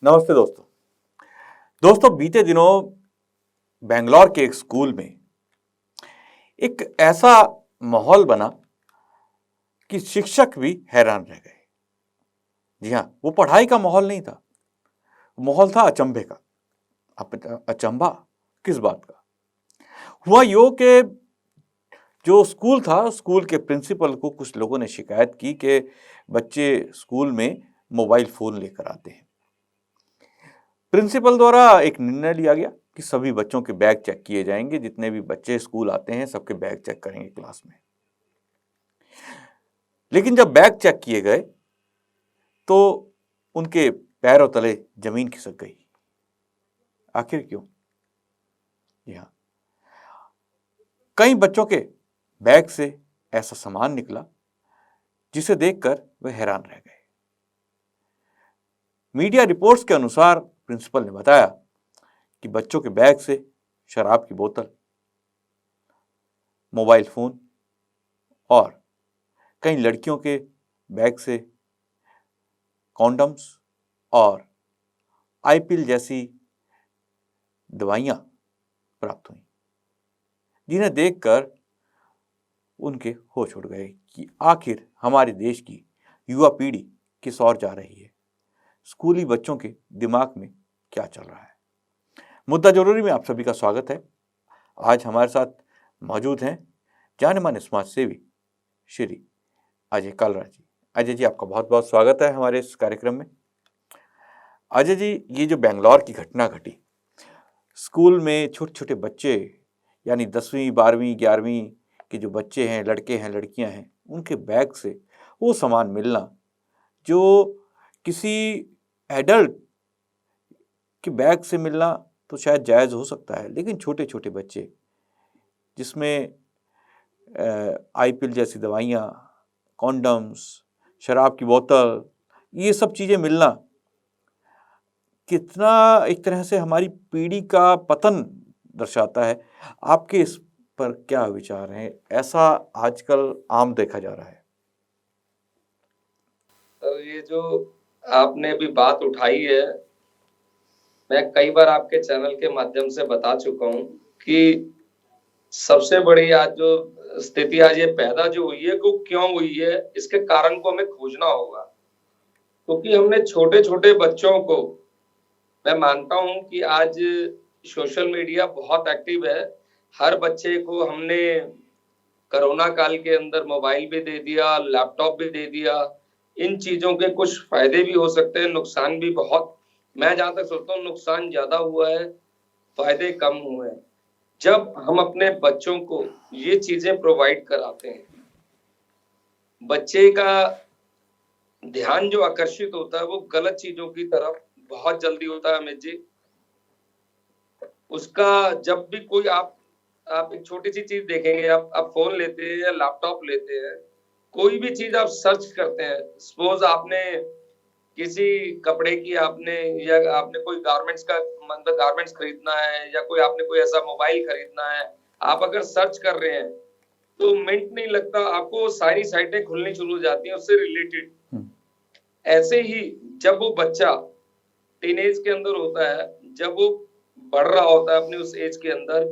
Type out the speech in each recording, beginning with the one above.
नमस्ते दोस्तों। बीते दिनों बेंगलोर के एक स्कूल में एक ऐसा माहौल बना कि शिक्षक भी हैरान रह गए। जी हाँ, वो पढ़ाई का माहौल नहीं था, माहौल था अचंभे का। अचंभा किस बात का? हुआ यूं कि जो स्कूल था, स्कूल के प्रिंसिपल को कुछ लोगों ने शिकायत की कि बच्चे स्कूल में मोबाइल फोन लेकर आते हैं। प्रिंसिपल द्वारा एक निर्णय लिया गया कि सभी बच्चों के बैग चेक किए जाएंगे। जितने भी बच्चे स्कूल आते हैं सबके बैग चेक करेंगे क्लास में। लेकिन जब बैग चेक किए गए तो उनके पैरों तले जमीन खिसक गई। आखिर क्यों? जी हाँ, कई बच्चों के बैग से ऐसा सामान निकला जिसे देखकर वे हैरान रह गए। मीडिया रिपोर्ट्स के अनुसार प्रिंसिपल ने बताया कि बच्चों के बैग से शराब की बोतल, मोबाइल फोन और कई लड़कियों के बैग से कॉन्डम्स और आईपिल जैसी दवाइयां प्राप्त हुई, जिन्हें देखकर उनके होश उड़ गए कि आखिर हमारे देश की युवा पीढ़ी किस ओर जा रही है, स्कूली बच्चों के दिमाग में क्या चल रहा है। मुद्दा जरूरी में आप सभी का स्वागत है। आज हमारे साथ मौजूद हैं जाने माने समाज सेवी श्री अजय कालरा जी। अजय जी, आपका बहुत बहुत स्वागत है हमारे इस कार्यक्रम में। अजय जी, ये जो बेंगलोर की घटना घटी, स्कूल में छोटे छोटे बच्चे यानी 10वीं 12वीं 11वीं के जो बच्चे हैं, लड़के हैं लड़कियां हैं, उनके बैग से वो सामान मिलना जो किसी एडल्ट के बैग से मिलना तो शायद जायज़ हो सकता है, लेकिन छोटे छोटे बच्चे जिसमें आईपिल जैसी दवाइयाँ, कॉन्डम्स, शराब की बोतल, ये सब चीज़ें मिलना कितना एक तरह से हमारी पीढ़ी का पतन दर्शाता है। आपके इस पर क्या विचार हैं? ऐसा आजकल आम देखा जा रहा है। तो ये जो आपने अभी बात उठाई है, मैं कई बार आपके चैनल के माध्यम से बता चुका हूँ कि सबसे बड़ी आज जो स्थिति आज ये पैदा जो हुई है, वो क्यों हुई है, इसके कारण को हमें खोजना होगा। क्योंकि हमने छोटे छोटे बच्चों को, मैं मानता हूँ कि आज सोशल मीडिया बहुत एक्टिव है। हर बच्चे को हमने कोरोना काल के अंदर मोबाइल भी दे दिया, लैपटॉप भी दे दिया। इन चीजों के कुछ फायदे भी हो सकते हैं, नुकसान भी बहुत। मैं जहां तक सोचता हूँ नुकसान ज्यादा हुआ है, फायदे कम हुए हैं। जब हम अपने बच्चों को ये चीजें प्रोवाइड कराते हैं, बच्चे का ध्यान जो आकर्षित होता है वो गलत चीजों की तरफ बहुत जल्दी होता है। अमित जी, उसका जब भी कोई आप एक छोटी सी चीज देखेंगे, आप फोन लेते हैं या लैपटॉप लेते हैं, कोई भी चीज आप सर्च करते हैं, सपोज आपने किसी कपड़े की आपने या आपने कोई गारमेंट्स का मतलब गारमेंट्स खरीदना है या कोई आपने कोई ऐसा मोबाइल खरीदना है, आप अगर सर्च कर रहे हैं तो मिनट नहीं लगता, आपको सारी साइटें खुलनी शुरू हो जाती हैं उससे रिलेटेड। ऐसे ही जब वो बच्चा टीनेज के अंदर होता है, जब वो बढ़ रहा होता है अपने उस एज के अंदर,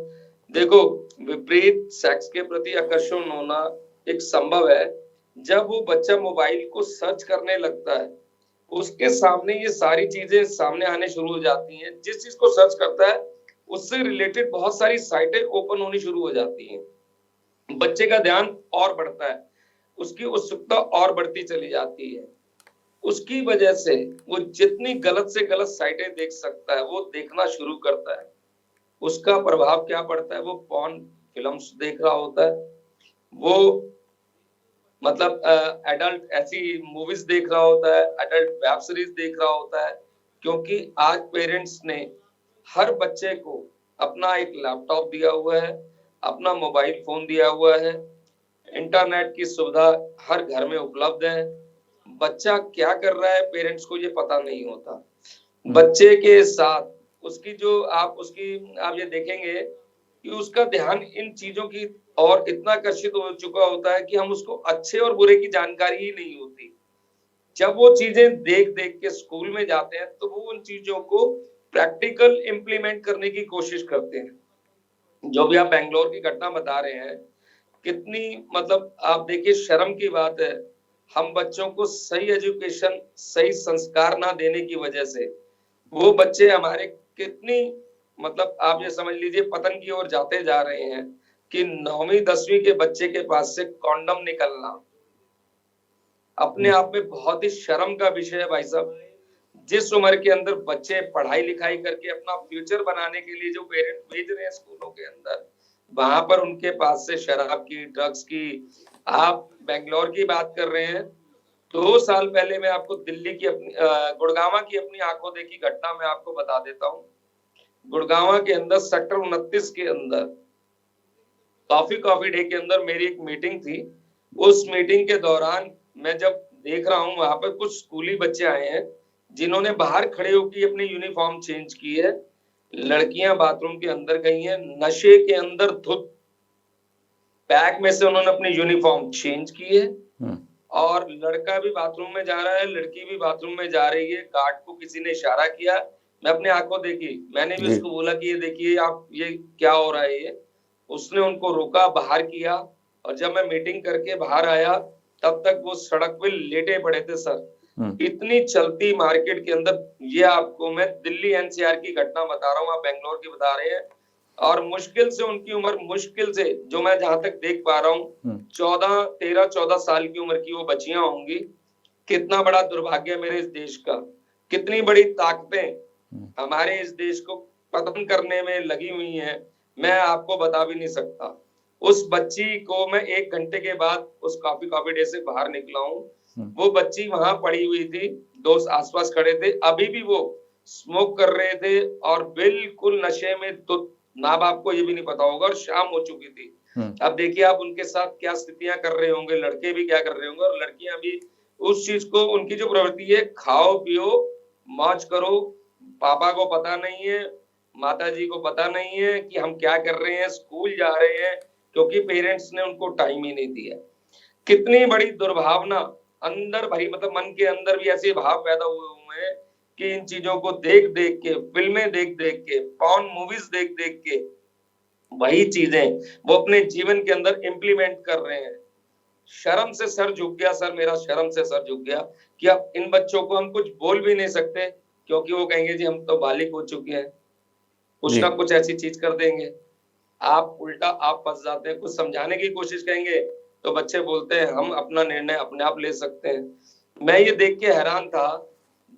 देखो विपरीत सेक्स के प्रति आकर्षण होना एक संभव है। जब वो बच्चा मोबाइल को सर्च करने लगता है, उसके सामने ये सारी चीजें सामने आने शुरू हो जाती हैं। जिस चीज को सर्च करता है उससे रिलेटेड बहुत सारी साइटें ओपन होनी शुरू हो जाती हैं। बच्चे का ध्यान और बढ़ता है, उसकी उत्सुकता और बढ़ती चली जाती है। उसकी वजह से वो जितनी गलत से गलत साइटें देख सकता है वो देखना शुरू करता है। उसका प्रभाव क्या पड़ता है? वो पॉर्न फिल्म्स देख रहा होता है, वो मतलब एडल्ट ऐसी मूवीज देख रहा होता है, एडल्ट वेब सीरीज देख रहा होता है। क्योंकि आज पेरेंट्स ने हर बच्चे को अपना एक लैपटॉप दिया हुआ है, अपना मोबाइल फोन दिया हुआ है, इंटरनेट की सुविधा हर घर में उपलब्ध है। बच्चा क्या कर रहा है पेरेंट्स को ये पता नहीं होता। बच्चे के साथ उसकी जो आप ये देखेंगे कि उसका ध्यान इन चीजों की और इतना आकर्षित हो चुका होता है कि हम उसको अच्छे और बुरे की जानकारी ही नहीं होती। जब वो चीजें देख देख के स्कूल में जाते हैं तो वो उन चीजों को प्रैक्टिकल इम्प्लीमेंट करने की कोशिश करते हैं। जो भी आप बेंगलोर की घटना बता रहे हैं, कितनी मतलब आप देखिए शर्म की बात है, हम बच्चों को सही एजुकेशन, सही संस्कार ना देने की वजह से वो बच्चे हमारे कितनी मतलब आप ये समझ लीजिए पतन की ओर जाते जा रहे हैं कि 9वीं 10वीं के बच्चे के पास से कॉन्डम निकलना अपने आप में बहुत ही शर्म का विषय है भाई साहब। जिस उम्र के अंदर बच्चे पढ़ाई लिखाई करके अपना फ्यूचर बनाने के लिए जो पेरेंट्स भेज रहे हैं स्कूलों के अंदर, वहां पर उनके पास से शराब की, ड्रग्स की, आप बेंगलोर की बात कर रहे हैं। 2 साल पहले मैं आपको दिल्ली की अपनी गुड़गांव की अपनी आंखों देखी घटना मैं आपको बता देता हूँ। गुड़गांव के अंदर सेक्टर 29 के अंदर कॉफी डे के अंदर मेरी एक मीटिंग थी। उस मीटिंग के दौरान मैं जब देख रहा हूँ वहां पर कुछ स्कूली बच्चे आए हैं जिन्होंने बाहर खड़े होकर अपनी यूनिफॉर्म चेंज की है। लड़कियां बाथरूम के अंदर गई हैं, नशे के अंदर धुत बैग में से उन्होंने अपनी यूनिफॉर्म चेंज की है और लड़का भी बाथरूम में जा रहा है, लड़की भी बाथरूम में जा रही है। गार्ड को किसी ने इशारा किया, मैं अपने आंखों देखी, मैंने भी उसको बोला कि ये देखिए आप ये क्या हो रहा है ये। उसने उनको रोका, बाहर किया और जब मैं मीटिंग करके बाहर आया तब तक वो सड़क पे लेटे पड़े थे सर। इतनी चलती मार्केट के अंदर, ये आपको मैं दिल्ली एनसीआर की घटना बता रहा हूँ, आप बेंगलोर की बता रहे हैं। और मुश्किल से उनकी उम्र, मुश्किल से जो मैं जहां तक देख पा रहा हूँ 13-14 साल की उम्र की वो बच्चियां होंगी। कितना बड़ा दुर्भाग्य है मेरे इस देश का, कितनी बड़ी ताकतें हमारे इस देश को पतन करने में लगी हुई हैं, मैं आपको बता भी नहीं सकता। उस बच्ची को मैं 1 घंटे के बाद उस कॉफी डे से बाहर निकला हूँ। वो बच्ची वहां पड़ी हुई थी, दोस्त आसपास खड़े थे, अभी भी वो स्मोक कर रहे थे और बिल्कुल नशे में, तो माँ बाप को ये भी नहीं पता होगा और शाम हो चुकी थी। अब देखिए आप उनके साथ क्या स्थितियां कर रहे होंगे, लड़के भी क्या कर रहे होंगे और लड़कियां भी उस चीज को, उनकी जो प्रवृत्ति है खाओ पियो मौज करो, पापा को पता नहीं है, माता जी को पता नहीं है कि हम क्या कर रहे हैं, स्कूल जा रहे हैं क्योंकि पेरेंट्स ने उनको टाइम ही नहीं दिया। कितनी बड़ी दुर्भावना अंदर भाई, मतलब मन के अंदर भी ऐसे भाव पैदा हुए हैं कि इन चीजों को देख देख के, फिल्में देख देख के, पॉर्न मूवीज देख देख के वही चीजें वो अपने जीवन के अंदर इम्प्लीमेंट कर रहे हैं। शर्म से सर झुक गया सर, मेरा शर्म से सर झुक गया कि अब इन बच्चों को हम कुछ बोल भी नहीं सकते क्योंकि वो कहेंगे जी हम तो बालिग हो चुके हैं, कुछ ना कुछ ऐसी चीज कर देंगे। आप उल्टा आप फंस जाते हैं, कुछ समझाने की कोशिश करेंगे तो बच्चे बोलते हैं हम अपना निर्णय अपने आप ले सकते हैं। मैं ये देख के हैरान था,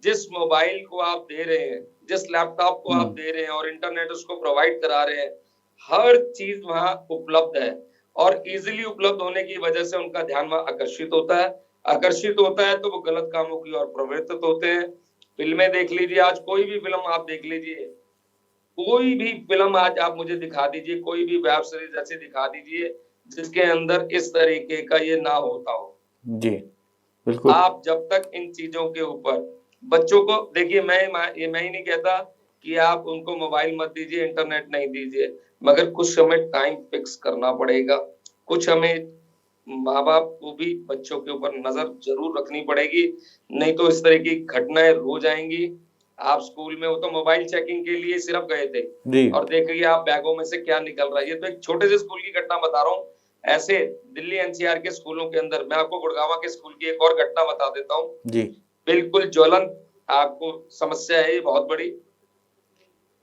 जिस मोबाइल को आप दे रहे हैं, जिस लैपटॉप को आप दे रहे हैं और इंटरनेट उसको प्रोवाइड करा रहे हैं, हर चीज वहां उपलब्ध है और इजीली उपलब्ध होने की वजह से उनका ध्यान वहां आकर्षित होता है। आकर्षित होता है तो वो गलत कामों की ओर प्रवृत्त होते हैं। फिल्में देख लीजिए, आज कोई भी फिल्म आप देख लीजिए, कोई भी फिल्म आज आप मुझे दिखा दीजिए, कोई भी वेब सीरीज ऐसी दिखा दीजिए जिसके अंदर इस तरीके का ये ना होता हो। जी बिल्कुल। आप जब तक इन चीजों के ऊपर बच्चों को देखिए, मैं ही नहीं कहता कि आप उनको मोबाइल मत दीजिए, इंटरनेट नहीं दीजिए, मगर कुछ हमें टाइम फिक्स करना पड़ेगा। कुछ हमें माँ बाप को भी बच्चों के ऊपर नजर जरूर रखनी पड़ेगी, नहीं तो इस तरह की घटनाएं रोज आएंगी। आप स्कूल में, वो तो मोबाइल चेकिंग के लिए सिर्फ गए थे और देखिए आप बैगों में से क्या निकल रहा है। ये तो एक छोटे से स्कूल की घटना बता रहा हूँ। ऐसे दिल्ली एनसीआर के स्कूलों के अंदर, मैं आपको गुड़गांव के स्कूल की एक और घटना बता देता हूँ जी, बिल्कुल ज्वलंत आपको समस्या है ये बहुत बड़ी।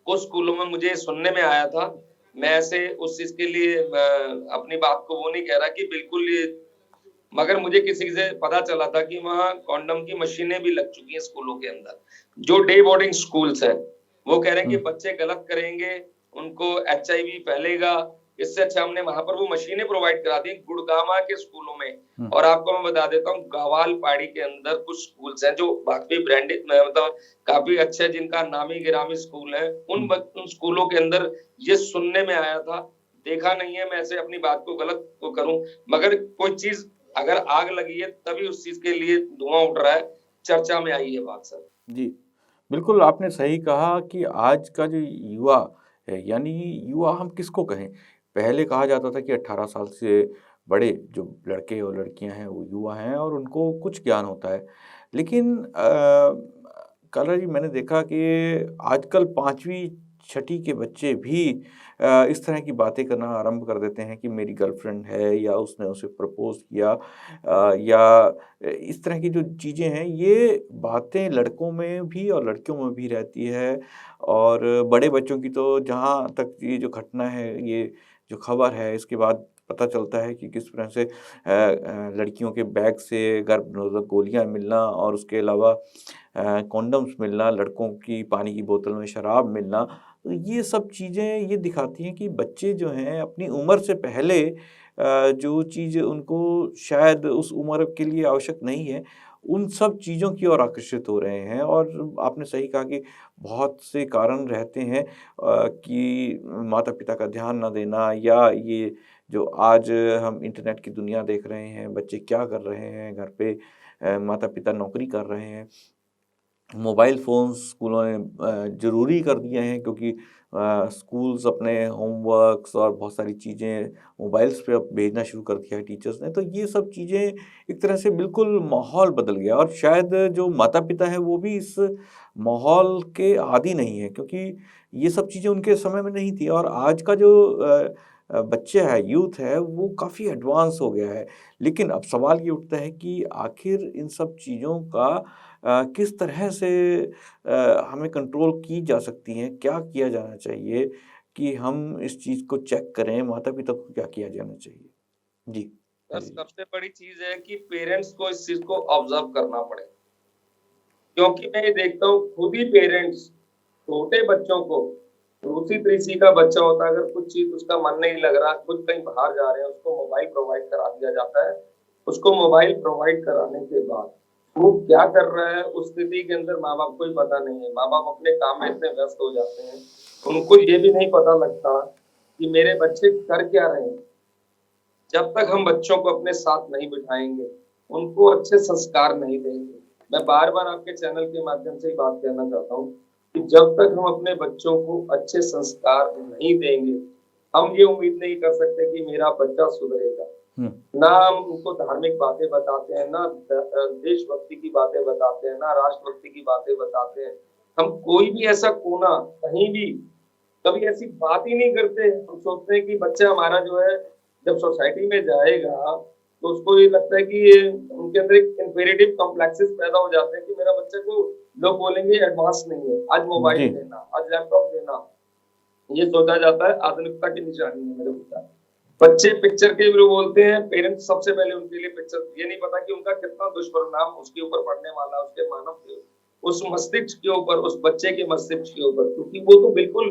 कुछ स्कूलों में मुझे सुनने में आया था, मैं ऐसे उस चीज के लिए अपनी बात को वो नहीं कह रहा कि बिल्कुल ये, मगर मुझे किसी से पता चला था कि वहाँ कॉन्डम की मशीनें भी लग चुकी हैं स्कूलों के अंदर। जो डे बोर्डिंग स्कूल्स है वो कह रहे हैं कि बच्चे गलत करेंगे, उनको HIV फैलेगा, इससे अच्छा हमने वहां पर वो मशीनें प्रोवाइड करा दी गुड़गांव के स्कूलों में। और आपको मैं बता देता हूँ, गवाल पहाड़ी के अंदर कुछ स्कूल्स हैं जो काफी ब्रांडेड, मतलब काफी अच्छे, जिनका नामी गिरामी स्कूल है, उन स्कूलों के अंदर ये सुनने में आया था। देखा नहीं है, मैं ऐसे अपनी बात को गलत को करूं, मगर कोई चीज अगर आग लगी है तभी उस चीज के लिए धुआं उठ रहा है, चर्चा में आई है बात सर। जी बिल्कुल, आपने सही कहा कि आज का जो युवा है, यानी युवा हम किसको कहें? पहले कहा जाता था कि 18 साल से बड़े जो लड़के और लड़कियां हैं वो युवा हैं और उनको कुछ ज्ञान होता है। लेकिन काला जी, मैंने देखा कि आजकल 5वीं 6ठी के बच्चे भी इस तरह की बातें करना आरंभ कर देते हैं कि मेरी गर्लफ्रेंड है या उसने उसे प्रपोज़ किया, या इस तरह की जो चीज़ें हैं, ये बातें लड़कों में भी और लड़कियों में भी रहती है। और बड़े बच्चों की तो जहाँ तक ये जो घटना है, ये जो खबर है, इसके बाद पता चलता है कि किस तरह से लड़कियों के बैग से गर्भनिरोधक गोलियाँ मिलना और उसके अलावा कॉन्डम्स मिलना, लड़कों की पानी की बोतल में शराब मिलना। तो ये सब चीज़ें ये दिखाती हैं कि बच्चे जो हैं अपनी उम्र से पहले जो चीज़ उनको शायद उस उम्र के लिए आवश्यक नहीं है, उन सब चीज़ों की ओर आकर्षित हो रहे हैं। और आपने सही कहा कि बहुत से कारण रहते हैं कि माता-पिता का ध्यान ना देना, या ये जो आज हम इंटरनेट की दुनिया देख रहे हैं, बच्चे क्या कर रहे हैं घर पे, माता-पिता नौकरी कर रहे हैं। मोबाइल फ़ोन्स स्कूलों ने ज़रूरी कर दिए हैं, क्योंकि स्कूल्स अपने होमवर्क्स और बहुत सारी चीज़ें मोबाइल्स पे अब भेजना शुरू कर दिया है टीचर्स ने। तो ये सब चीज़ें एक तरह से बिल्कुल माहौल बदल गया, और शायद जो माता-पिता हैं वो भी इस माहौल के आदी नहीं हैं, क्योंकि ये सब चीज़ें उनके समय में नहीं थी। और आज का जो बच्चा है, यूथ है, वो काफ़ी एडवांस हो गया है। लेकिन अब सवाल ये उठता है कि आखिर इन सब चीज़ों का किस तरह से हमें कंट्रोल की जा सकती हैं? क्या किया जाना चाहिए कि हम इस चीज़ को चेक करें? माता-पिता को क्या किया जाना चाहिए? जी। सर, जी। सबसे बड़ी चीज़ है कि पेरेंट्स को इस चीज़ को ऑब्ज़र्व करना पड़े। क्योंकि मैं ये देखता हूँ खुद ही पेरेंट्स छोटे बच्चों को, रूसी-तीसी का बच्चा होता है, अगर कुछ चीज़ उसका मन नहीं लग रहा, खुद कहीं बाहर जा रहे हैं, उसको मोबाइल प्रोवाइड करा दिया जाता है। उसको मोबाइल प्रोवाइड कराने के बाद वो क्या कर रहा है उस स्थिति के अंदर माँ-बाप को ही पता नहीं है। माँ-बाप अपने काम में इतने व्यस्त हो जाते हैं, उनको ये भी नहीं पता लगता कि मेरे बच्चे कर क्या रहे हैं। जब तक हम बच्चों को अपने साथ नहीं बिठाएँगे, उनको अच्छे संस्कार नहीं देंगे। मैं बार-बार आपके चैनल के माध्यम से ही बात कहना चाहता हूँ कि जब तक हम अपने बच्चों को अच्छे संस्कार नहीं देंगे, हम ये उम्मीद नहीं कर सकते कि मेरा बच्चा सुधरेगा। हुँ। ना हम उनको धार्मिक बातें बताते हैं, ना देशभक्ति की बातें बताते हैं, ना राष्ट्रभक्ति की बातें बताते हैं। हम कोई भी ऐसा कोना कहीं भी कभी ऐसी बात ही नहीं करते। हम सोचते हैं कि बच्चा हमारा जो है जब सोसाइटी में जाएगा, तो उसको ये लगता है कि ये उनके अंदर एक इन्फीरियरिटी कॉम्प्लेक्सेस पैदा हो जाते हैं कि मेरा बच्चा को लोग बोलेंगे एडवांस नहीं है, आज मोबाइल जी। देना, आज लैपटॉप देना। ये सोचा जाता है आधुनिकता की निशानी है मेरे विचार। बच्चे पिक्चर के लिए बोलते हैं, पेरेंट्स सबसे पहले उनके लिए पिक्चर, ये नहीं पता कि उनका कितना दुष्परिणाम उसके ऊपर पड़ने वाला है, उसके मानव के उस मस्तिष्क के ऊपर, उस बच्चे के मस्तिष्क के ऊपर, क्योंकि वो तो बिल्कुल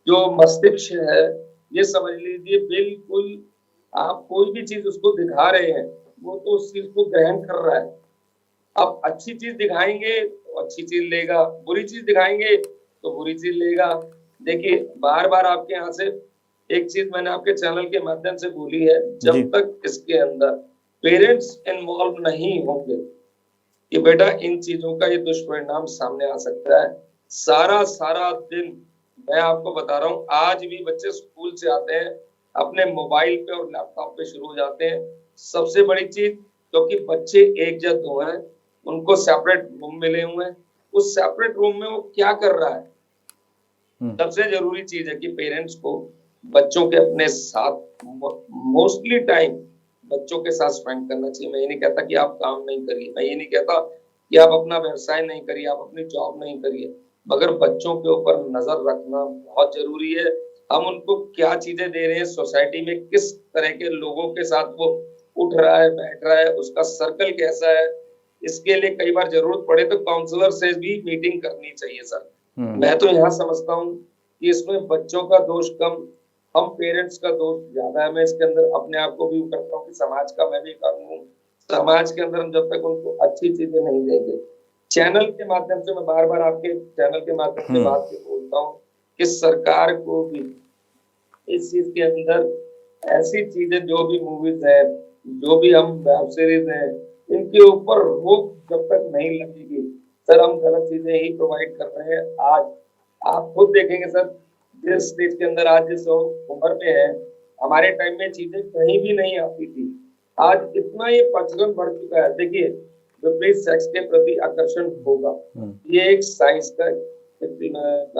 जो मस्तिष्क है, ये समझ लीजिए बिल्कुल आप कोई भी चीज़ उसको दिखा रहे हैं, वो तो उस चीज़ को ग्रहण कर रहा है। आप अच्छी चीज़ दिखाएँगे तो अच्छी चीज़ लेगा, बुरी चीज़ दिखाएँगे तो बुरी चीज़ लेगा। देखिए, बार-बार आपके यहाँ से एक चीज़ मैंने आपके चैनल के माध्यम से बोली है, जब जी। तक इसके अंदर पेरेंट्स इन्वॉल्व नहीं होंगे कि बेटा इन चीज़ों का ये दुष्परिणाम सामने आ सकता है। सारा-सारा दिन मैं आपको बता रहा हूँ, आज भी बच्चे स्कूल से आते हैं, अपने मोबाइल पे और लैपटॉप पे शुरू हो जाते हैं। सबसे बड़ी चीज़, क्योंकि बच्चे एक या दो हैं, उनको सेपरेट रूम मिले हुए हैं। उस सेपरेट रूम में वो क्या कर रहा है? हुँ। सबसे ज़रूरी चीज़ है कि पेरेंट्स को बच्चों के अपने साथ मोस्टली टाइम बच्चों के साथ स्पेंड करना चाहिए। मैं ये नहीं कहता कि आप काम नहीं करिए, मैं ये नहीं कहता कि आप अपना व्यवसाय नहीं करिए, आप अपनी जॉब नहीं करिए, मगर बच्चों के ऊपर नज़र रखना बहुत ज़रूरी है। हम उनको क्या चीज़ें दे रहे हैं, सोसाइटी में किस तरह के लोगों के साथ वो उठ रहा है, बैठ रहा है, उसका सर्कल कैसा है, इसके लिए कई बार ज़रूरत पड़े तो काउंसलर से भी मीटिंग करनी चाहिए सर। हुँ। मैं तो यहाँ समझता हूँ कि इसमें बच्चों का दोष कम, हम पेरेंट्स का दोष ज़्यादा है। मैं इसके अंदर अपने आप को भी करता हूँ कि समाज का मैं भी कारण हूँ। समाज के अंदर हम जब तक उनको अच्छी चीज़ें नहीं देंगे, चैनल के माध्यम से मैं बार-बार आपके चैनल के माध्यम से हुँ। बात भी बोलता हूँ कि सरकार को भी इस चीज़ के अंदर ऐसी चीज़ें जो भी मूवीज़ हैं, जो भी हम वेब सीरीज़ हैं, इनके ऊपर रोक जब तक नहीं लगेगी, सर हम गलत चीज़ें ही प्रोवाइड कर रहे हैं। आज आप खुद देखेंगे सर, जिस स्टेज के अंदर आज जिस उम्र में है, हमारे टाइम में चीज़ें कहीं भी नहीं आती थी। आज इतना ये प्रचलन बढ़ चुका है। देखिए, विपरीत सेक्स के प्रति आकर्षण होगा। ये एक साइंस का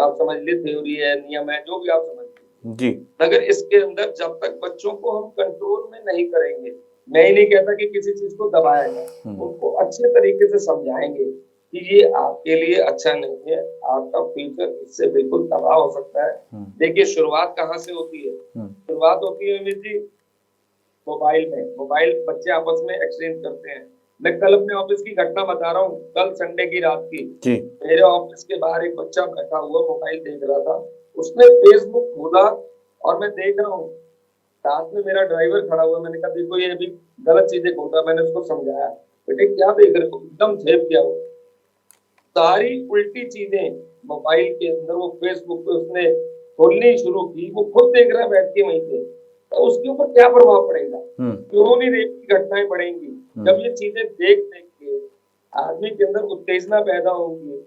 आप समझ लीजिए थ्योरी है, नियम है, जो भी आप समझ लीजिए। जी मगर इसके अंदर जब तक बच्चों को हम कंट्रोल में नहीं करेंगे, मैं ही नहीं कहता कि किसी चीज को दबाया जाए, उनको अच्छे तरीके से समझाएंगे कि ये आपके लिए अच्छा नहीं है, आपका फ्यूचर इससे बिल्कुल तबाह हो सकता है। देखिए शुरुआत कहाँ से होती है? शुरुआत होती है अमित जी मोबाइल में। मोबाइल बच्चे आपस में एक्सचेंज करते हैं। मैं कल अपने ऑफिस की घटना बता रहा हूँ, कल संडे की रात की। जी मेरे ऑफिस के बाहर एक बच्चा बैठा हुआ मोबाइल देख रहा था, उसने फेसबुक खोला और मैं देख रहा हूँ साथ में मेरा ड्राइवर खड़ा हुआ। मैंने कहा देखो ये अभी गलत चीजें खोल रहा है। मैंने उसको समझाया, बेटे क्या देख रहे हो? एकदम झेप गया वो। सारी उल्टी चीजें मोबाइल के अंदर वो फेसबुक पे उसने खोलनी शुरू की, वो खुद देख रहा है बैठ के वहीं पे। तो उसके ऊपर क्या प्रभाव पड़ेगा? क्यों नहीं रेप की घटनाएं बढ़ेंगी? जब ये चीजें देख देख के आदमी के अंदर उत्तेजना पैदा होगी,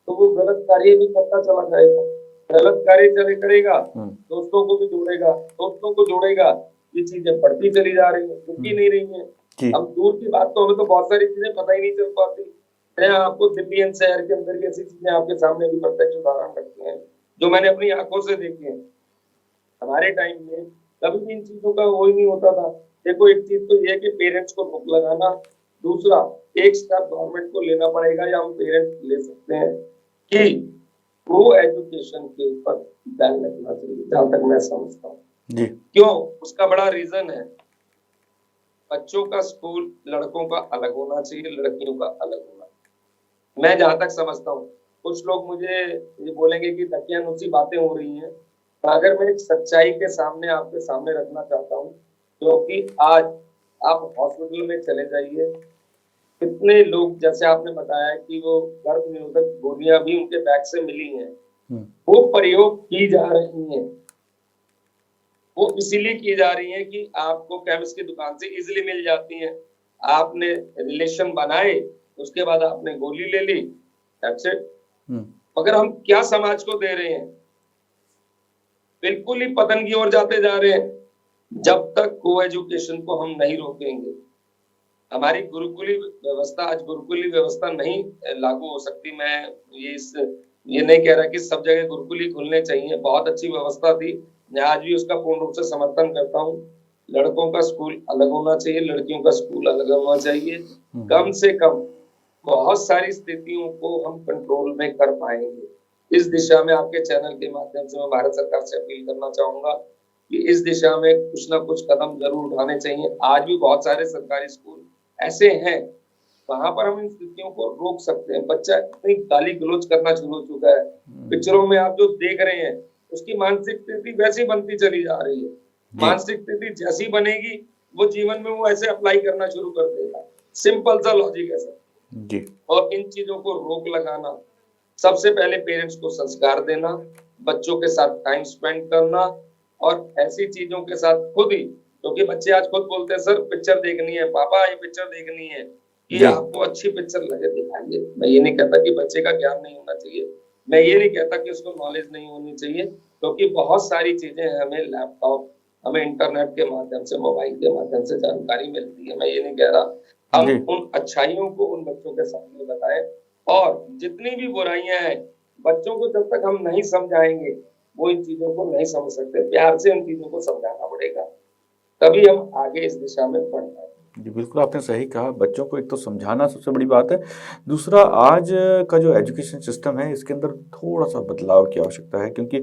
तो वो गलत कार्य भी करता चला जाएगा। गलत कार्य चले करेगा, दोस्तों को भी जोड़ेगा, दोस्तों को जोड़ेगा। ये चीजें बढ़ती चली जा रही है, रुकी नहीं रही है। अब दूर की बात तो हमें तो बहुत सारी चीजें पता ही नहीं चल पाती। मैं आपको दिल्ली शहर के अंदर की ऐसी चीजें आपके सामने भी प्रत्यक्ष उदाहरण रखते हैं जो मैंने अपनी आंखों से देखे हैं। हमारे टाइम में कभी भी इन चीजों का वो ही नहीं होता था। देखो एक चीज तो ये है कि पेरेंट्स को रोक लगाना, दूसरा एक स्टेप गवर्नमेंट को लेना पड़ेगा या हम पेरेंट्स ले सकते हैं कि वो एजुकेशन के ऊपर बैन लगना चाहिए, जहां तक मैं समझता हूँ। क्यों? उसका बड़ा रीजन है, बच्चों का स्कूल लड़कों का अलग होना चाहिए, लड़कियों का अलग होना। मैं जहां तक समझता हूँ, कुछ लोग मुझे ये बोलेंगे कि दकियानुसी बातें हो रही हैं, अगर मैं एक सच्चाई के सामने आपके सामने रखना चाहता हूँ, क्योंकि आज आप हॉस्पिटल में चले जाइए, कितने लोग जैसे आपने बताया कि वो गर्भ निरोधक गोलियां भी उनके बैग से मिली हैं, वो प्रयोग की जा रही हैं। वो इसीलिए की जा रही है कि आपको केमिस्ट की दुकान से इजीली मिल जाती हैं। आपने रिलेशन बनाए, उसके बाद आपने गोली ले ली, दैट्स इट। मगर हम क्या समाज को दे रहे हैं? बिल्कुल ही पतन की ओर जाते जा रहे हैं। जब तक को एजुकेशन को हम नहीं रोकेंगे, हमारी गुरुकुली व्यवस्था, आज गुरुकुली व्यवस्था नहीं लागू हो सकती। मैं ये नहीं कह रहा कि सब जगह गुरुकुली खुलने चाहिए, बहुत अच्छी व्यवस्था थी, मैं आज भी उसका पूर्ण रूप से समर्थन करता हूँ। लड़कों का स्कूल अलग होना चाहिए, लड़कियों का स्कूल अलग होना चाहिए। कम से कम बहुत सारी स्थितियों को हम कंट्रोल में कर पाएंगे। इस दिशा में आपके चैनल के माध्यम से मैं भारत सरकार से अपील करना चाहूंगा कि इस दिशा में कुछ ना कुछ कदम जरूर उठाने चाहिए। आज भी बहुत सारे सरकारी स्कूल ऐसे हैं, वहां पर हम इन स्थितियों को रोक सकते हैं। बच्चा इतनी गाली गलौज करना शुरू हो चुका है, पिक्चरों में आप जो देख रहे हैं, उसकी मानसिक स्थिति वैसी बनती चली जा रही है। मानसिक स्थिति जैसी बनेगी, वो जीवन में वो ऐसे अप्लाई करना शुरू कर देगा। सिंपल सा लॉजिक है सर जी। और इन चीजों को रोक लगाना, सबसे पहले पेरेंट्स को संस्कार देना, बच्चों के साथ टाइम स्पेंड करना, और ऐसी चीजों के साथ खुद ही, क्योंकि बच्चे आज खुद बोलते हैं सर पिक्चर देखनी है, पापा ये पिक्चर देखनी है, कि आपको अच्छी पिक्चर लगे दिखाइए। मैं ये नहीं कहता कि बच्चे का ज्ञान नहीं होना चाहिए, मैं ये नहीं कहता कि उसको नॉलेज नहीं होनी चाहिए, क्योंकि बहुत सारी चीजें हमें लैपटॉप, हमें इंटरनेट के माध्यम से, मोबाइल के माध्यम से जानकारी मिलती है। मैं ये नहीं कह रहा, हम उन अच्छाइयों को उन बच्चों के सामने बताएं, और जितनी भी बुराइयां हैं, बच्चों को जब तक हम नहीं समझाएंगे, वो इन चीजों को नहीं समझ सकते। प्यार से उन चीजों को समझाना पड़ेगा, तभी हम आगे इस दिशा में बढ़ पाएंगे। जी बिल्कुल, आपने सही कहा। बच्चों को एक तो समझाना सबसे बड़ी बात है, दूसरा आज का जो एजुकेशन सिस्टम है इसके अंदर थोड़ा-सा बदलाव की आवश्यकता है, क्योंकि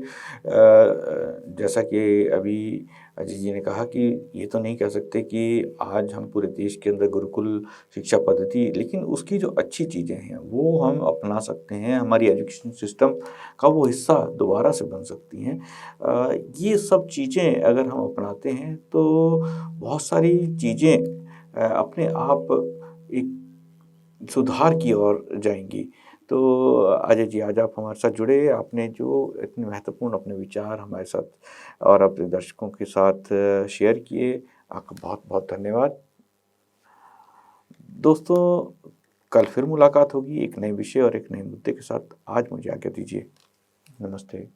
जैसा कि अभी अजीत जी ने कहा कि ये तो नहीं कह सकते कि आज हम पूरे देश के अंदर गुरुकुल शिक्षा पद्धति, लेकिन उसकी जो अच्छी चीज़ें हैं वो हम अपना सकते हैं, हमारी एजुकेशन सिस्टम का वो हिस्सा दोबारा से बन सकती हैं। ये सब चीज़ें अगर हम अपनाते हैं तो बहुत सारी चीज़ें अपने आप एक सुधार की ओर जाएंगी। तो अजय जी, आज आप हमारे साथ जुड़े, आपने जो इतने महत्वपूर्ण अपने विचार हमारे साथ और अपने दर्शकों के साथ शेयर किए, आपका बहुत बहुत धन्यवाद। दोस्तों, कल फिर मुलाकात होगी एक नए विषय और एक नए मुद्दे के साथ। आज मुझे आज्ञा दीजिए। नमस्ते।